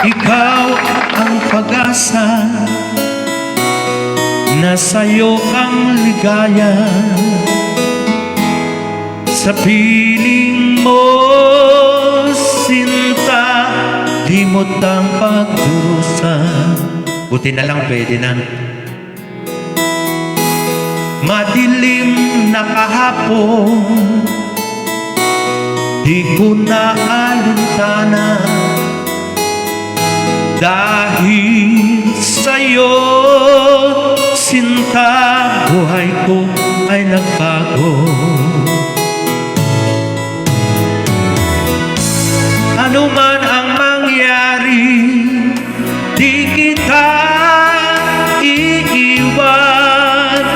Ikaw ang pag-asa, na sa'yo ang ligaya. Sa piling mo, sinta, di mo tang pagdurusa. Buti na lang pwede na. Madilim na kahapon, di ko na alintana. Dahil sa'yo, sinta, buhay ko ay nagbago. Ano man ang mangyari, di kita iiwan.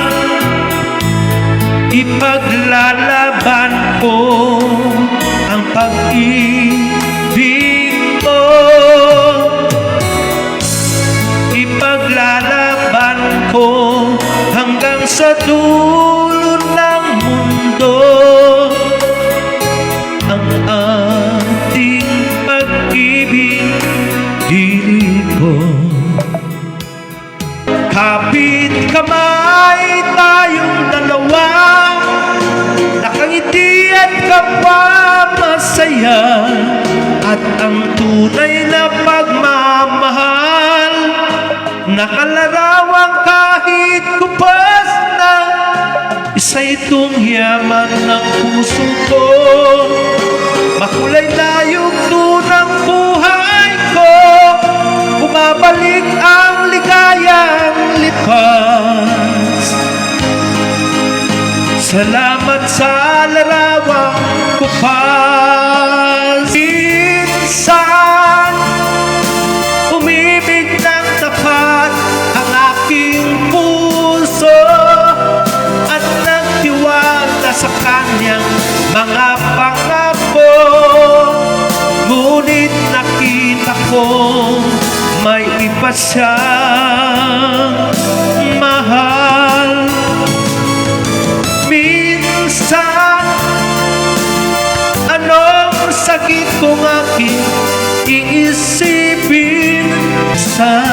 Ipaglalaban ko ang pag-ibig mo. Ipaglalaban ko hanggang sa dulo ng mundo ang ating pag-ibig, dili ko. Kapit kamay tayong dalawa, nakangiti at kapwa masaya, at ang tunay na pagmamahal nakalarawang kahit kupas na. Isa itong yaman ng puso ko, makulay na yugto ng buhay ko. Bumabalik ang ligayang lipas. Salamat sa larawang kupas. Minsan umibig ng tapat ang aking puso, at nagtiwala sa kanyang mga pangako. Ngunit nakita ko may iba siyang mahal. Minsan anong sakit kong aking iisipin, sa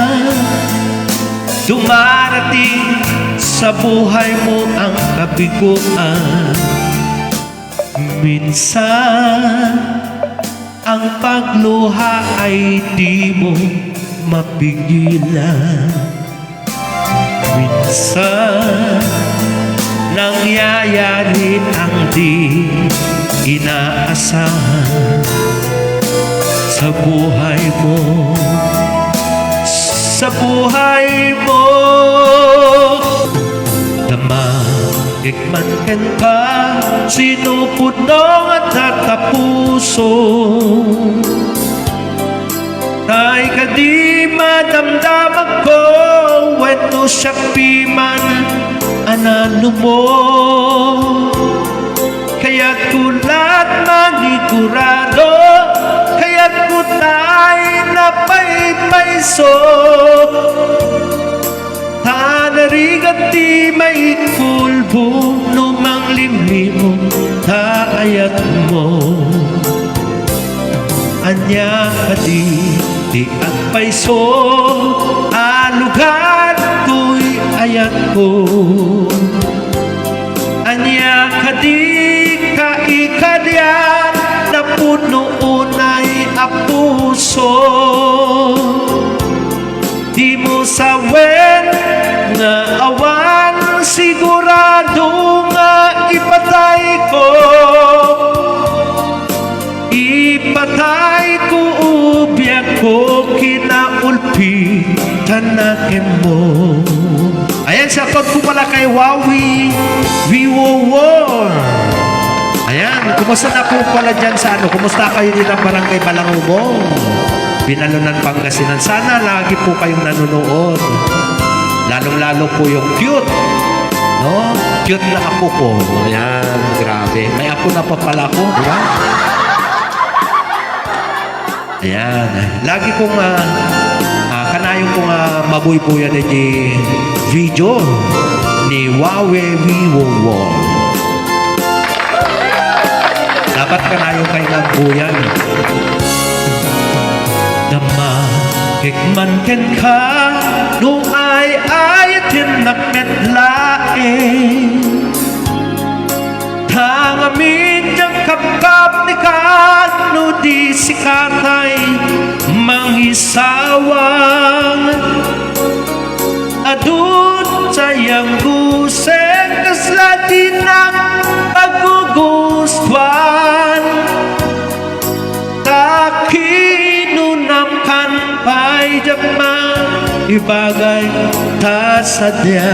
dumarating sa buhay mo ang kabiguan. Minsan ang pagluha ay di mo mapigilan. Minsan nangyayari ang di inaasahan sa buhay mo, sa buhay mo. Damagigman ka, sinupudnong at tatapuso. Tay ka di madamdaman ko, wento siya piman anano mo. Kaya't kulat manigurado, kaya't kutay na paypayso. Tanarigat di may kulbo, numang limlimong taayat mo. Anya ka di at payso, alugan ko'y ayat ko. Anya ka di ka ikadyan, na punoon ay apuso. Di mo sawen nga awan, sigurado nga ipatay ko. Ipatay ko ubyak ko, kinaulpi tanakin mo. Ayan, sa pagpupala kay Wawi Wiwowor. Ayan, kumusta na po pala dyan sa ano? Kumusta kayo din ang barangay Balangubong, Binalunan, Pangasinan? Sana lagi po kayong nanonood. Lalong-lalo po yung cute, no? Cute na ako po. Ayan, grabe. May apo na pa pala ko, di ba? Ayan. Lagi kong kanayon kong mabuy-buya na di video ni Wawe Wiwowo. Dapat kanayon kayo ng buyan. Dama Kikman ken ka no ay tinakmet laeng Tangamit ang kapkap ni kano di sikatay mangisawang adun sayang guseng kaslatin ng paggugustuhan takinunamkan pa'y jaman ibagay ta sadya